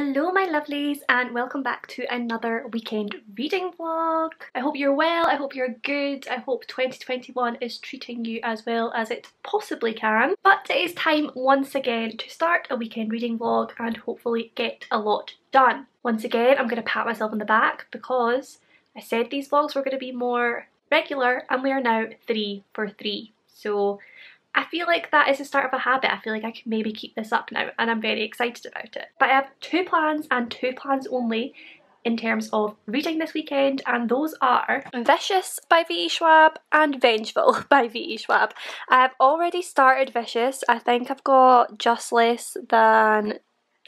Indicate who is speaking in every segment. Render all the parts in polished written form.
Speaker 1: Hello my lovelies and welcome back to another weekend reading vlog. I hope you're well, I hope you're good, I hope 2021 is treating you as well as it possibly can. But it is time once again to start a weekend reading vlog and hopefully get a lot done. Once again I'm going to pat myself on the back because I said these vlogs were going to be more regular and we are now 3 for 3. So I feel like that is the start of a habit. I feel like I can maybe keep this up now and I'm very excited about it. But I have 2 plans and 2 plans only in terms of reading this weekend, and those are Vicious by V.E. Schwab and Vengeful by V.E. Schwab. I have already started Vicious. I think I've got just less than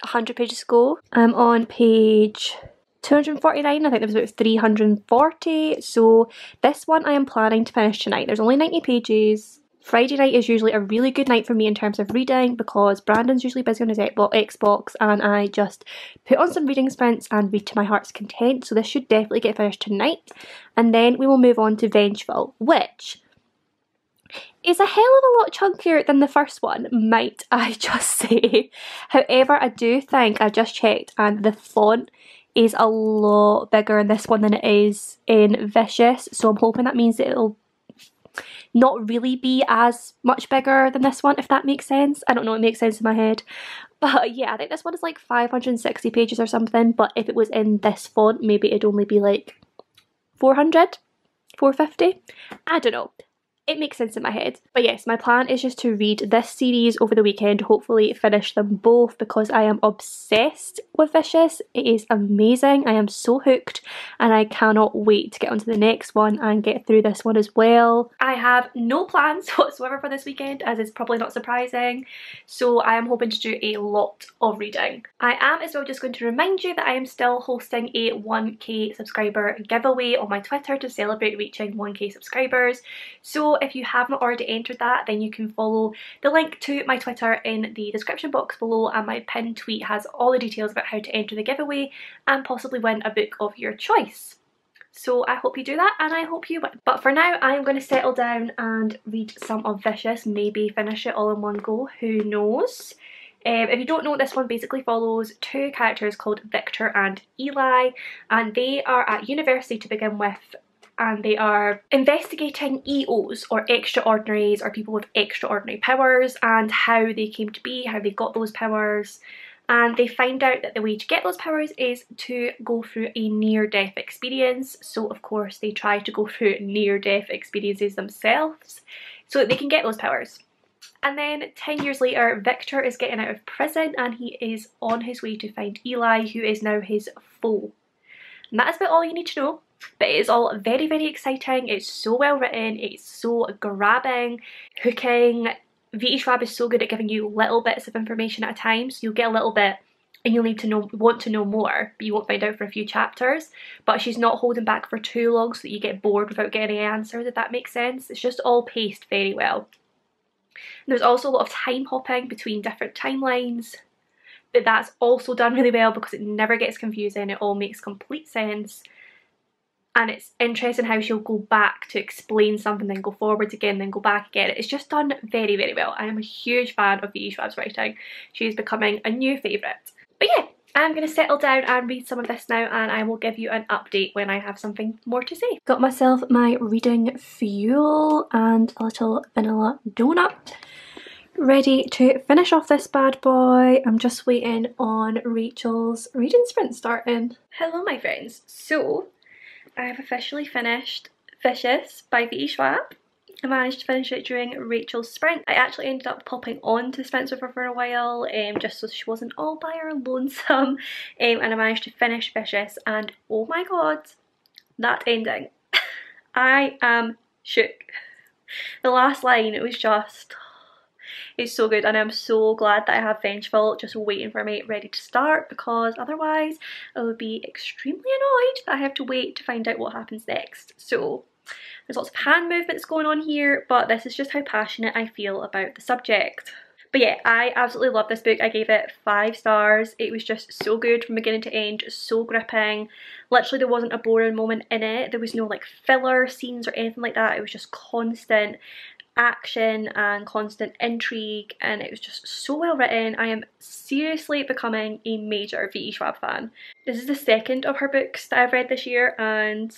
Speaker 1: 100 pages to go. I'm on page 249, I think there was about 340, so this one I am planning to finish tonight. There's only 90 pages. Friday night is usually a really good night for me in terms of reading because Brandon's usually busy on his Xbox and I just put on some reading sprints and read to my heart's content, so this should definitely get finished tonight. And then we will move on to Vengeful, which is a hell of a lot chunkier than the first one, might I just say. However, I do think, I just checked, and the font is a lot bigger in this one than it is in Vicious, so I'm hoping that means that it'll not really be as much bigger than this one, if that makes sense. I don't know, it makes sense in my head. But yeah, I think this one is like 560 pages or something, but if it was in this font, maybe it'd only be like 400, 450. I don't know. It makes sense in my head. But yes, my plan is just to read this series over the weekend, hopefully finish them both because I am obsessed with Vicious. It is amazing. I am so hooked and I cannot wait to get onto the next one and get through this one as well. I have no plans whatsoever for this weekend, as is probably not surprising, so I am hoping to do a lot of reading. I am as well just going to remind you that I am still hosting a 1k subscriber giveaway on my Twitter to celebrate reaching 1k subscribers. So if you have not already entered that, then you can follow the link to my Twitter in the description box below, and my pinned tweet has all the details about how to enter the giveaway and possibly win a book of your choice. So I hope you do that and I hope you win. But for now I am going to settle down and read some of Vicious, maybe finish it all in one go, who knows. If you don't know, this one basically follows 2 characters called Victor and Eli, and they are at university to begin with, and they are investigating EOs, or extraordinaries, or people with extraordinary powers, and how they came to be, how they got those powers. And they find out that the way to get those powers is to go through a near-death experience, so of course they try to go through near-death experiences themselves so that they can get those powers. And then 10 years later, Victor is getting out of prison and he is on his way to find Eli, who is now his foe. And that is about all you need to know. But it is all very, very exciting. It's so well written, it's so grabbing, hooking. V.E. Schwab is so good at giving you little bits of information at a time, so you'll get a little bit and you'll need to want to know more, but you won't find out for a few chapters. But she's not holding back for too long so that you get bored without getting any answers, if that makes sense. It's just all paced very well. And there's also a lot of time hopping between different timelines, but that's also done really well because it never gets confusing, it all makes complete sense. And it's interesting how she'll go back to explain something, then go forwards again, then go back again. It's just done very, very well. I am a huge fan of V.E. Schwab's writing. She is becoming a new favourite. But yeah, I'm going to settle down and read some of this now, and I will give you an update when I have something more to say. Got myself my reading fuel and a little vanilla donut. Ready to finish off this bad boy. I'm just waiting on Rachel's reading sprint starting. Hello my friends. So I have officially finished Vicious by V.E. Schwab. I managed to finish it during Rachel's sprint. I actually ended up popping on to the sprints with her for a while, just so she wasn't all by her lonesome, and I managed to finish Vicious, and oh my god, that ending. I am shook. The last line, it was just, it's so good, and I'm so glad that I have Vengeful just waiting for me, ready to start, because otherwise I would be extremely annoyed that I have to wait to find out what happens next. So there's lots of hand movements going on here, but this is just how passionate I feel about the subject. But yeah, I absolutely love this book. I gave it 5 stars. It was just so good from beginning to end, so gripping. Literally there wasn't a boring moment in it. There was no like filler scenes or anything like that. It was just constant action and constant intrigue, and it was just so well written. I am seriously becoming a major V.E. Schwab fan. This is the second of her books that I've read this year, and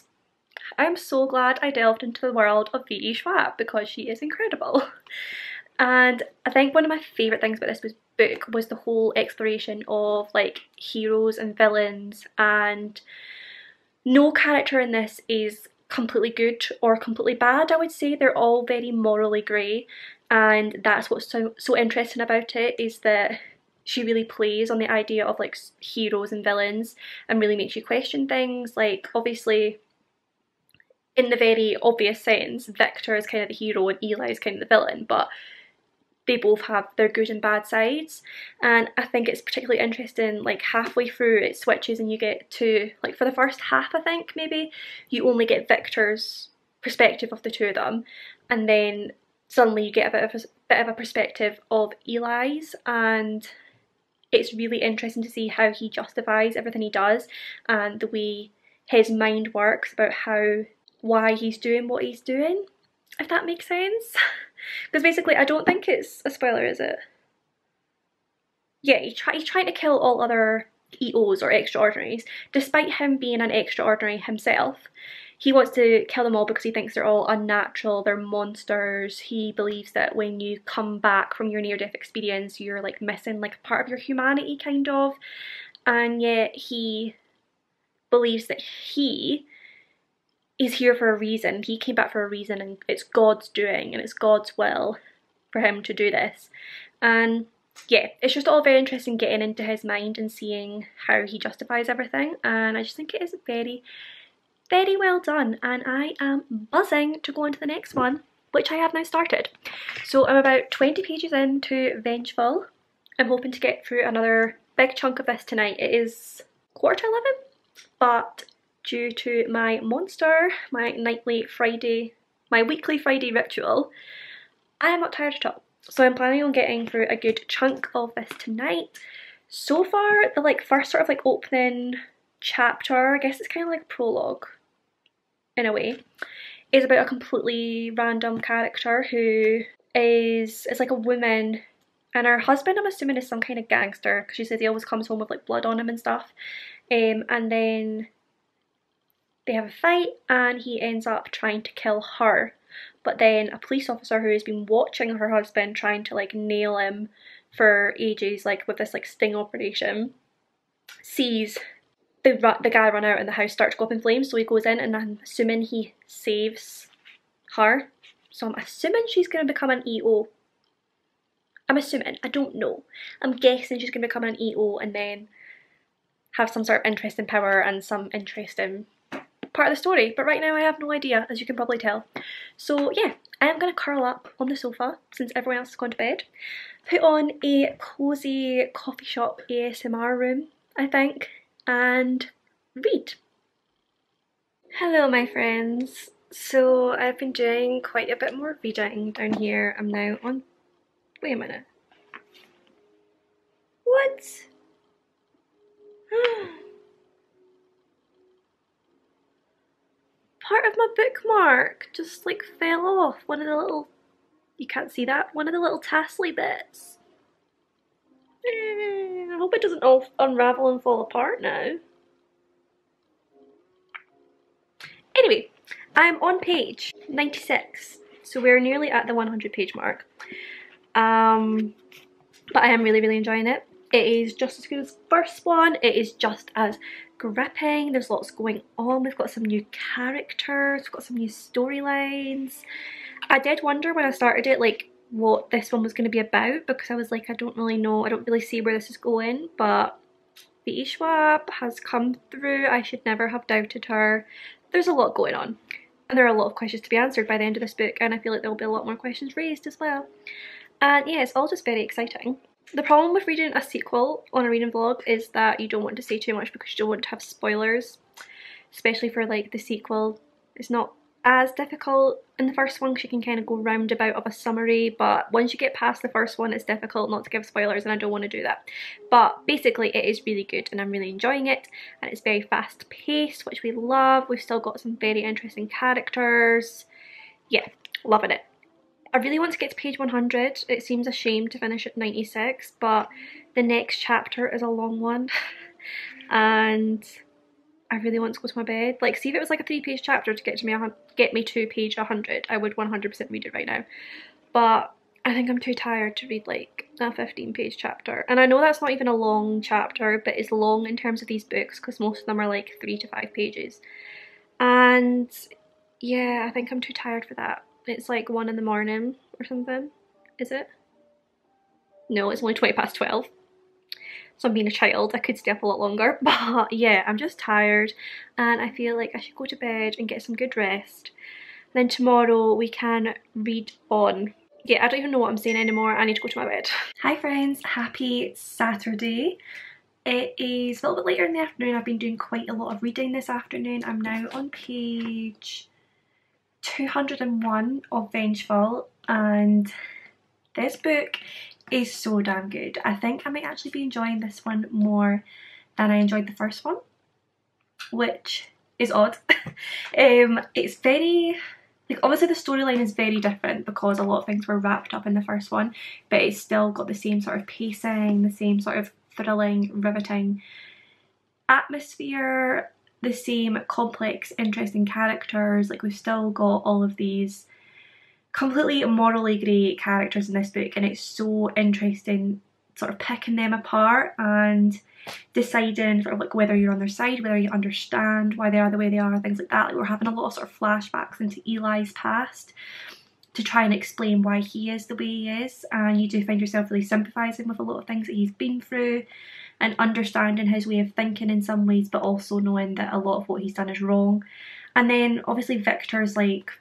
Speaker 1: I'm so glad I delved into the world of V.E. Schwab because she is incredible. And I think one of my favourite things about this book was the whole exploration of like heroes and villains, and no character in this is completely good or completely bad. I would say they're all very morally grey, and that's what's so interesting about it, is that she really plays on the idea of like heroes and villains and really makes you question things. Like, obviously, in the very obvious sense, Victor is kind of the hero and Eli is kind of the villain, but they both have their good and bad sides. And I think it's particularly interesting, like halfway through it switches and you get to, like for the first half I think maybe, you only get Victor's perspective of the two of them, and then suddenly you get a bit of a perspective of Eli's, and it's really interesting to see how he justifies everything he does and the way his mind works about why he's doing what he's doing, if that makes sense. Because basically, I don't think it's a spoiler, is it? Yeah, he's trying to kill all other EOs or extraordinaries, despite him being an extraordinary himself. He wants to kill them all because he thinks they're all unnatural, they're monsters. He believes that when you come back from your near-death experience, you're like missing like part of your humanity, kind of. And yet he believes that he is here for a reason. He came back for a reason, and it's God's doing and it's God's will for him to do this. And yeah, it's just all very interesting getting into his mind and seeing how he justifies everything, and I just think it is very, very well done, and I am buzzing to go on to the next one, which I have now started. So I'm about 20 pages into Vengeful. I'm hoping to get through another big chunk of this tonight. It is 11:15, but due to my monster, my weekly Friday ritual, I am not tired at all. So I'm planning on getting through a good chunk of this tonight. So far, the like first sort of like opening chapter, I guess it's kind of like prologue in a way, is about a completely random character who is like a woman, and her husband, I'm assuming, is some kind of gangster, because she says he always comes home with like blood on him and stuff. And then they have a fight and he ends up trying to kill her. But then a police officer who has been watching her husband trying to like nail him for ages, like with this like sting operation, sees the guy run out and the house start to go up in flames. So he goes in, and I'm assuming he saves her. So I'm assuming she's going to become an EO. I'm assuming, I don't know. I'm guessing she's going to become an EO and then have some sort of interest in power and some interest in part of the story, but right now I have no idea, as you can probably tell. So yeah, I am going to curl up on the sofa since everyone else has gone to bed, put on a cozy coffee shop ASMR room, I think, and read. Hello my friends. So I've been doing quite a bit more reading down here. I'm now on... wait a minute. What? Part of my bookmark just like fell off. One of the little... you can't see that? One of the little tassely bits. I hope it doesn't all unravel and fall apart now. Anyway, I'm on page 96, so we're nearly at the 100 page mark. But I am really, really enjoying it. It is just as good as the first one. It is just as gripping. There's lots going on. We've got some new characters. We've got some new storylines. I did wonder when I started it, like, what this one was going to be about, because I was like, I don't really know. I don't really see where this is going, but V.E. Schwab has come through. I should never have doubted her. There's a lot going on, and there are a lot of questions to be answered by the end of this book, and I feel like there will be a lot more questions raised as well. And yeah, it's all just very exciting. The problem with reading a sequel on a reading vlog is that you don't want to say too much because you don't want to have spoilers, especially for like the sequel. It's not as difficult in the first one because you can kind of go roundabout of a summary, but once you get past the first one it's difficult not to give spoilers, and I don't want to do that. But basically it is really good and I'm really enjoying it, and it's very fast paced, which we love. We've still got some very interesting characters. Yeah, loving it. I really want to get to page 100. It seems a shame to finish at 96, but the next chapter is a long one and I really want to go to my bed. Like, see if it was like a 3-page chapter to get me to page 100, I would 100% read it right now. But I think I'm too tired to read like a 15-page chapter. And I know that's not even a long chapter, but it's long in terms of these books because most of them are like 3 to 5 pages. And yeah, I think I'm too tired for that. It's like 1 in the morning or something. Is it? No, it's only 12:20. So I'm being a child, I could stay up a lot longer. But yeah, I'm just tired and I feel like I should go to bed and get some good rest. Then tomorrow we can read on. Yeah, I don't even know what I'm saying anymore. I need to go to my bed. Hi friends, happy Saturday. It is a little bit later in the afternoon. I've been doing quite a lot of reading this afternoon. I'm now on page 201 of Vengeful, and this book is so damn good. I think I might actually be enjoying this one more than I enjoyed the first one, which is odd. It's very, like, obviously the storyline is very different because a lot of things were wrapped up in the first one, but it's still got the same sort of pacing, the same sort of thrilling, riveting atmosphere, the same complex, interesting characters. Like, we've still got all of these completely morally grey characters in this book, and it's so interesting sort of picking them apart and deciding sort of like whether you're on their side, whether you understand why they are the way they are, things like that. Like, we're having a lot of sort of flashbacks into Eli's past to try and explain why he is the way he is, and you do find yourself really sympathising with a lot of things that he's been through and understanding his way of thinking in some ways, but also knowing that a lot of what he's done is wrong. And then obviously Victor's like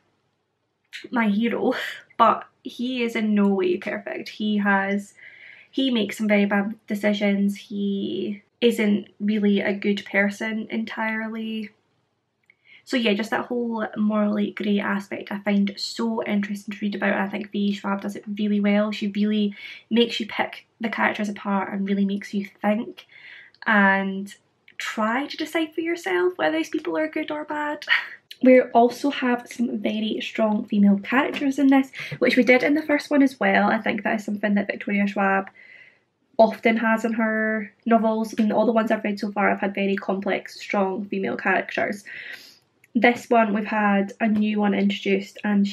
Speaker 1: my hero, but he is in no way perfect. He makes some very bad decisions. He isn't really a good person entirely. So yeah, just that whole morally grey aspect I find so interesting to read about. I think V. Schwab does it really well. She really makes you pick the characters apart and really makes you think and try to decide for yourself whether these people are good or bad. We also have some very strong female characters in this, which we did in the first one as well. I think that is something that Victoria Schwab often has in her novels. I mean, all the ones I've read so far have had very complex, strong female characters. This one, we've had a new one introduced, and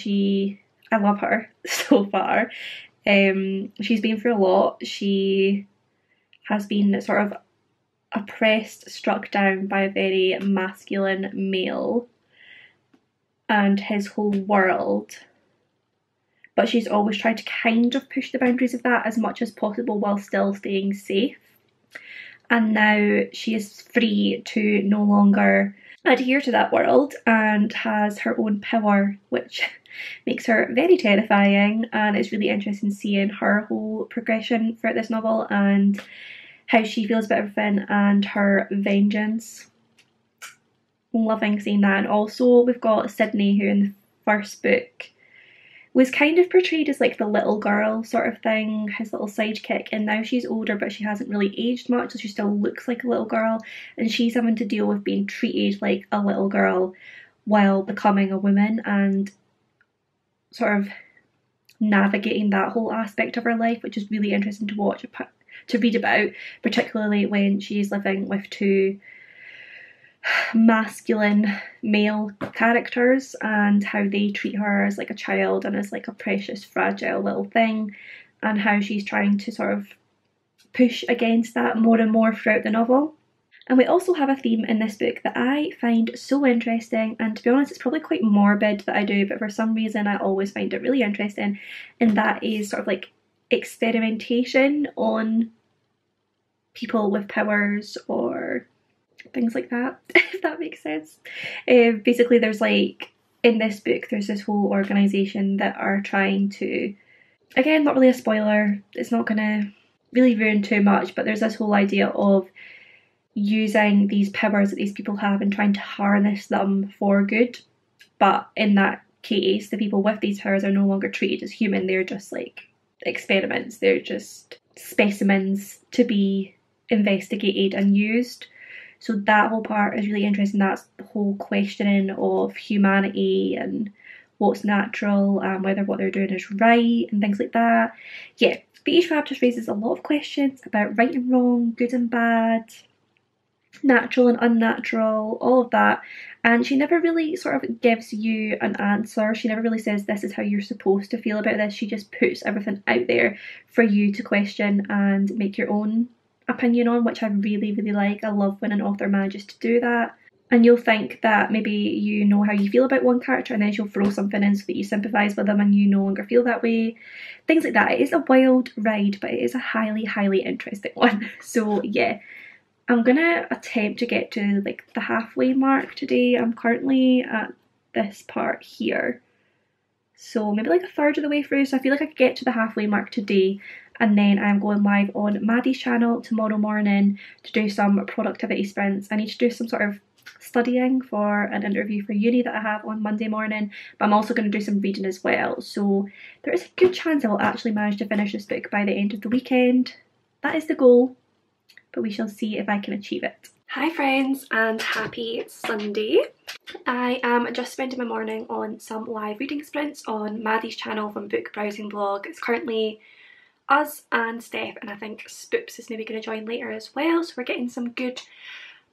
Speaker 1: I love her so far. She's been through a lot. She has been sort of oppressed, struck down by a very masculine male and his whole world, but she's always tried to kind of push the boundaries of that as much as possible while still staying safe. And now she is free to no longer adhere to that world and has her own power, which makes her very terrifying, and it's really interesting seeing her whole progression throughout this novel and how she feels about everything and her vengeance. Loving seeing that. And also we've got Sydney, who in the first book was kind of portrayed as like the little girl sort of thing, his little sidekick, and now she's older but she hasn't really aged much, so she still looks like a little girl, and she's having to deal with being treated like a little girl while becoming a woman and sort of navigating that whole aspect of her life, which is really interesting to watch, to read about, particularly when she's living with two masculine male characters and how they treat her as like a child and as like a precious, fragile little thing, and how she's trying to sort of push against that more and more throughout the novel. And we also have a theme in this book that I find so interesting, and to be honest it's probably quite morbid that I do, but for some reason I always find it really interesting, and that is sort of like experimentation on people with powers or things like that, if that makes sense. Basically there's like, in this book there's this whole organisation that are trying to, again not really a spoiler, it's not gonna really ruin too much, but there's this whole idea of using these powers that these people have and trying to harness them for good. But in that case the people with these powers are no longer treated as human, they're just like experiments, they're just specimens to be investigated and used. So that whole part is really interesting. That's the whole questioning of humanity and what's natural and whether what they're doing is right and things like that. Yeah, V.E. Schwab just raises a lot of questions about right and wrong, good and bad, natural and unnatural, all of that, and she never really sort of gives you an answer. She never really says this is how you're supposed to feel about this. She just puts everything out there for you to question and make your own opinion on, which I really like. I love when an author manages to do that. And you'll think that maybe you know how you feel about one character, and then she'll throw something in so that you sympathise with them and you no longer feel that way. Things like that. It is a wild ride, but it is a highly interesting one. So yeah, I'm gonna attempt to get to like the halfway mark today. I'm currently at this part here, so maybe like a third of the way through. So I feel like I could get to the halfway mark today, and then I'm going live on Maddie's channel tomorrow morning to do some productivity sprints. I need to do some sort of studying for an interview for uni that I have on Monday morning, but I'm also going to do some reading as well. So there is a good chance I will actually manage to finish this book by the end of the weekend. That is the goal, but we shall see if I can achieve it. Hi friends, and happy Sunday. I am just spending my morning on some live reading sprints on Maddie's channel from Book Browsing Blog. It's currently us and Steph, and I think Spoops is maybe going to join later as well, so we're getting some good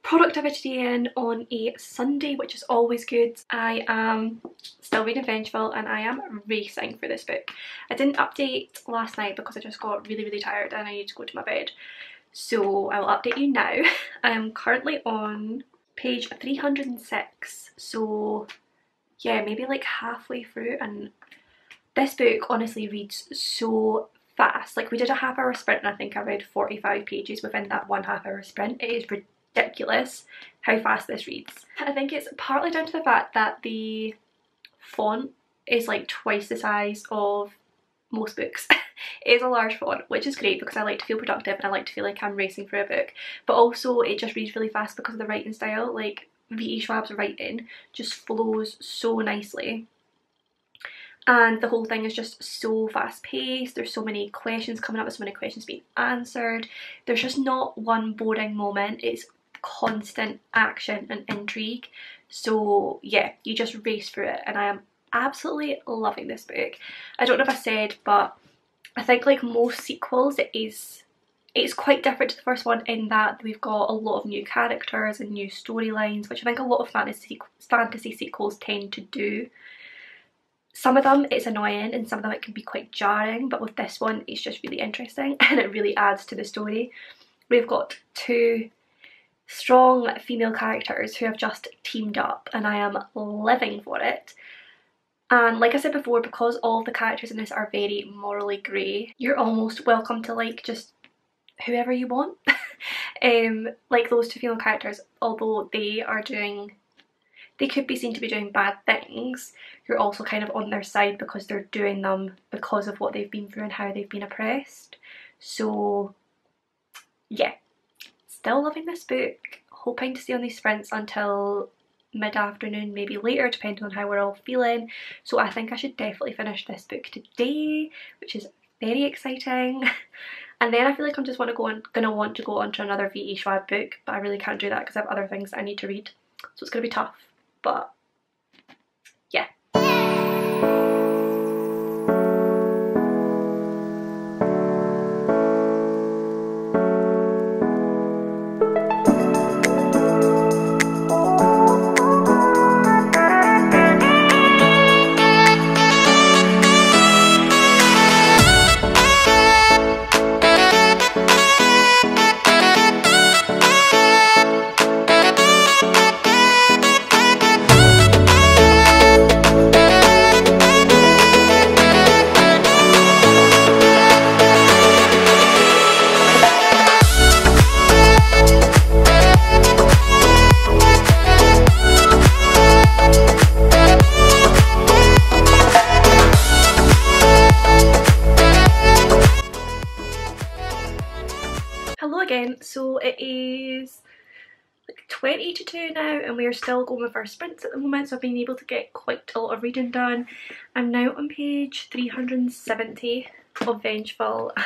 Speaker 1: productivity in on a Sunday, which is always good. I am still reading Vengeful and I am racing for this book. I didn't update last night because I just got really tired and I need to go to my bed. So I will update you now. I am currently on page 306, so yeah, maybe like halfway through, and this book honestly reads so fast. Like, we did a half-hour sprint and I think I read 45 pages within that one half-hour sprint. It is ridiculous how fast this reads. I think it's partly down to the fact that the font is like twice the size of most books. It is a large font, which is great because I like to feel productive and I like to feel like I'm racing through a book, but also it just reads really fast because of the writing style. Like, V.E. Schwab's writing just flows so nicely, and the whole thing is just so fast paced. There's so many questions coming up, there's so many questions being answered. There's just not one boring moment. It's constant action and intrigue. So yeah, you just race through it, and I am absolutely loving this book. I don't know if I said, but I think like most sequels, it's quite different to the first one in that we've got a lot of new characters and new storylines, which I think a lot of fantasy sequels tend to do. Some of them it's annoying and some of them it can be quite jarring, but with this one it's just really interesting and it really adds to the story. We've got two strong female characters who have just teamed up and I am living for it. And like I said before, because all the characters in this are very morally grey, you're almost welcome to like just whoever you want. Like those two female characters, although they could be seen to be doing bad things, you're also kind of on their side because they're doing them because of what they've been through and how they've been oppressed. So yeah, still loving this book, hoping to stay on these sprints until mid-afternoon, maybe later, depending on how we're all feeling. So I think I should definitely finish this book today, which is very exciting. And then I feel like I'm just gonna want to go on to another V.E. Schwab book, but I really can't do that because I have other things I need to read. So it's gonna be tough, but yeah. So it is like 20 to 2 now and we are still going with our sprints at the moment, so I've been able to get quite a lot of reading done. I'm now on page 370 of Vengeful and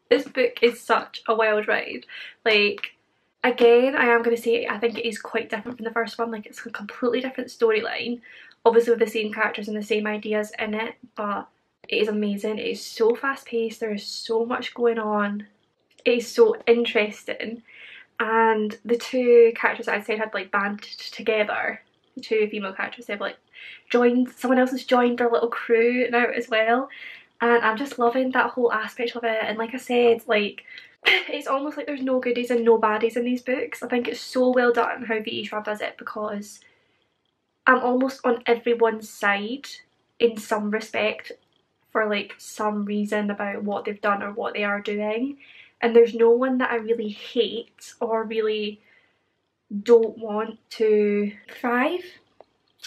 Speaker 1: this book is such a wild ride. Like, Again, I am going to say I think it is quite different from the first one. Like, it's a completely different storyline, obviously with the same characters and the same ideas in it, but it is amazing. It is so fast paced, there is so much going on, it is so interesting, and the two characters that I said had like banded together, the two female characters, they've like joined, someone else has joined their little crew now as well, and I'm just loving that whole aspect of it. And like I said, like, it's almost like there's no goodies and no baddies in these books. I think it's so well done how V.E. Schwab does it, because I'm almost on everyone's side in some respect for like some reason about what they've done or what they are doing, and there's no one that I really hate or really don't want to thrive.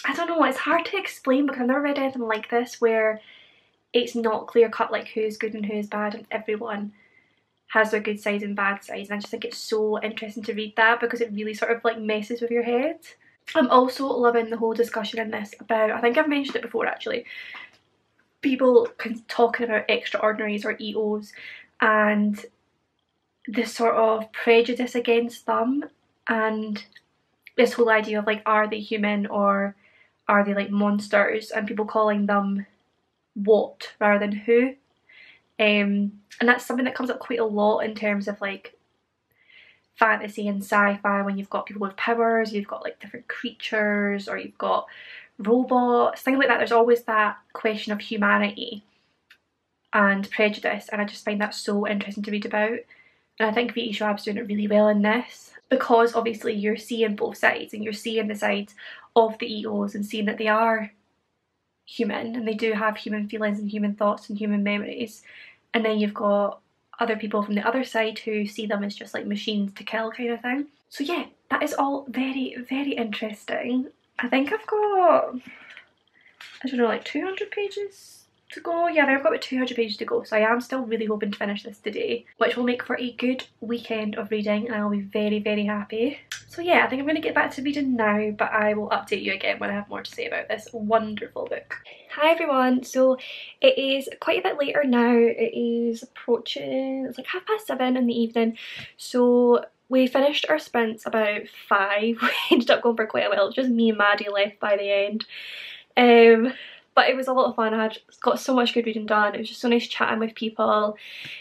Speaker 1: I don't know, it's hard to explain because I've never read anything like this where it's not clear cut like who's good and who's bad, and everyone has their good sides and bad sides, and I just think it's so interesting to read that because it really sort of like messes with your head. I'm also loving the whole discussion in this about, I think I've mentioned it before actually, people talking about extraordinaries or EOs and this sort of prejudice against them, and this whole idea of like, are they human or are they like monsters, and people calling them what rather than who. And that's something that comes up quite a lot in terms of like fantasy and sci-fi, when you've got people with powers, you've got like different creatures, or you've got robots, things like that. There's always that question of humanity and prejudice, and I just find that so interesting to read about. And I think V.E. Schwab's doing it really well in this, because obviously you're seeing both sides, and you're seeing the sides of the EOs and seeing that they are human and they do have human feelings and human thoughts and human memories, and then you've got other people from the other side who see them as just like machines to kill kind of thing. So yeah, that is all very, very interesting. I think I've got, I don't know, like 200 pages to go. Yeah, I've got about 200 pages to go, so I am still really hoping to finish this today, which will make for a good weekend of reading, and I'll be very, very happy. So yeah, I think I'm going to get back to reading now, but I will update you again when I have more to say about this wonderful book. Hi everyone, so it is quite a bit later now. It is approaching, it's like 7:30 in the evening, so we finished our sprints about 5. We ended up going for quite a while, just me and Maddie left by the end. But it was a lot of fun. I had got so much good reading done. It was just so nice chatting with people.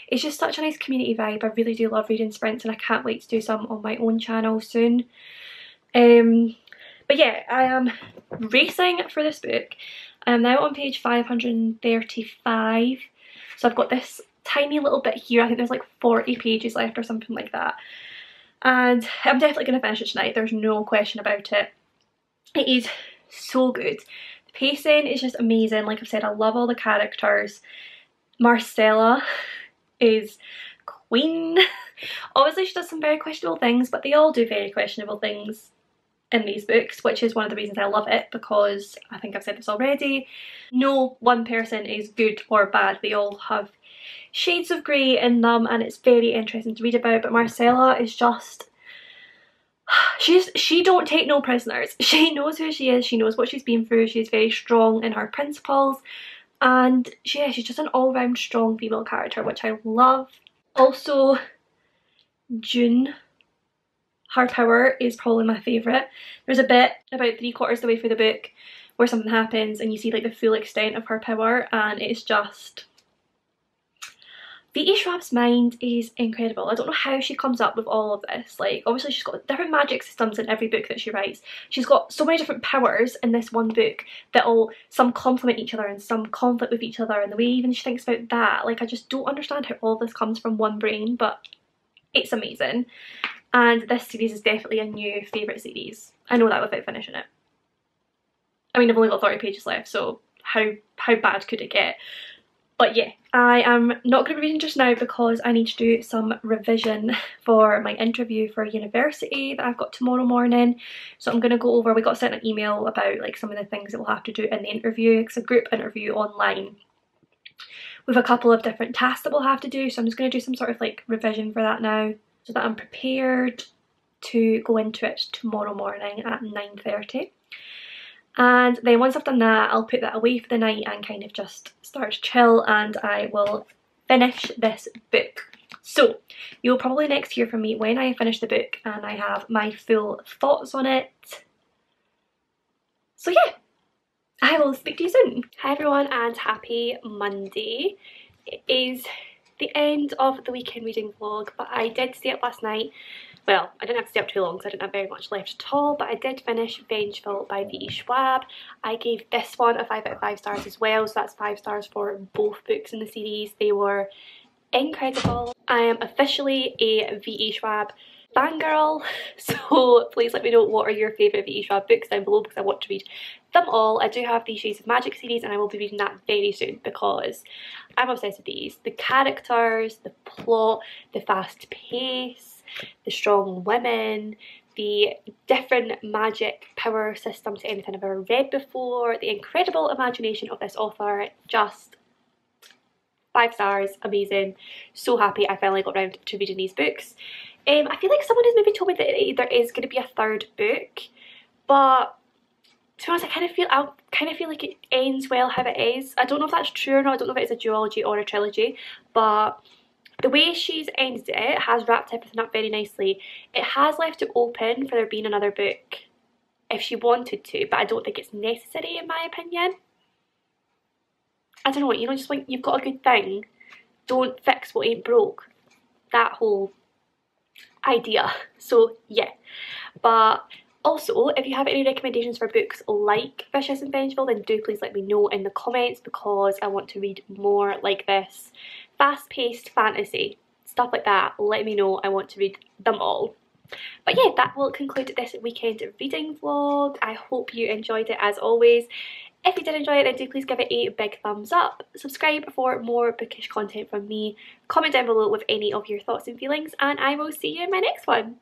Speaker 1: It's just such a nice community vibe. I really do love reading sprints, and I can't wait to do some on my own channel soon. But yeah, I am racing for this book. I am now on page 535. So I've got this tiny little bit here. I think there's like 40 pages left or something like that. And I'm definitely going to finish it tonight. There's no question about it. It is so good. Pacing is just amazing. Like I've said, I love all the characters. Marcella is queen. Obviously she does some very questionable things, but they all do very questionable things in these books, which is one of the reasons I love it, because I think I've said this already, no one person is good or bad. They all have shades of grey in them, and it's very interesting to read about. But Marcella is just, she don't take no prisoners. She knows who she is, she knows what she's been through, she's very strong in her principles, and she's just an all-round strong female character, which I love. Also, June, her power is probably my favourite. There's a bit about 3/4 of the way through the book where something happens and you see like the full extent of her power, and it's just, V.E. Schwab's mind is incredible. I don't know how she comes up with all of this. Like, obviously she's got different magic systems in every book that she writes. She's got so many different powers in this one book that all, some complement each other and some conflict with each other, and the way even she thinks about that, like, I just don't understand how all this comes from one brain, but it's amazing. And this series is definitely a new favourite series. I know that without finishing it. I mean, I've only got 30 pages left, so how bad could it get? But yeah, I am not going to be reading just now because I need to do some revision for my interview for university that I've got tomorrow morning. So I'm going to go over, we got sent an email about like some of the things that we'll have to do in the interview. It's a group interview online with a couple of different tasks that we'll have to do. So I'm just going to do some sort of like revision for that now, so that I'm prepared to go into it tomorrow morning at 9:30. And then once I've done that, I'll put that away for the night and kind of just start to chill, and I will finish this book. So you'll probably next hear from me when I finish the book and I have my full thoughts on it. So yeah, I will speak to you soon. Hi everyone and happy Monday. It is the end of the weekend reading vlog, but I did stay up last night. Well, I didn't have to stay up too long because I didn't have very much left at all, but I did finish Vengeful by V.E. Schwab. I gave this one a 5 out of 5 stars as well, so that's 5 stars for both books in the series. They were incredible. I am officially a V.E. Schwab fangirl, so please let me know what are your favourite V.E. Schwab books down below because I want to read them all. I do have the Shades of Magic series and I will be reading that very soon because I'm obsessed with these. The characters, the plot, the fast pace, the strong women, the different magic power system to anything I've ever read before, the incredible imagination of this author, just 5 stars, amazing. So happy I finally got around to reading these books. I feel like someone has maybe told me that there is going to be a third book, but to be honest, I kind of feel like it ends well how it is. I don't know if that's true or not. I don't know if it's a duology or a trilogy, but the way she's ended it has wrapped everything up very nicely. It has left it open for there being another book if she wanted to, but I don't think it's necessary in my opinion. I don't know, you know, just when you've got a good thing, don't fix what ain't broke. That whole idea. So yeah, but also if you have any recommendations for books like Vicious and Vengeful, then do please let me know in the comments because I want to read more like this. Fast-paced fantasy, stuff like that, let me know. I want to read them all. But yeah, that will conclude this weekend reading vlog. I hope you enjoyed it as always. If you did enjoy it, then do please give it a big thumbs up. Subscribe for more bookish content from me. Comment down below with any of your thoughts and feelings, and I will see you in my next one.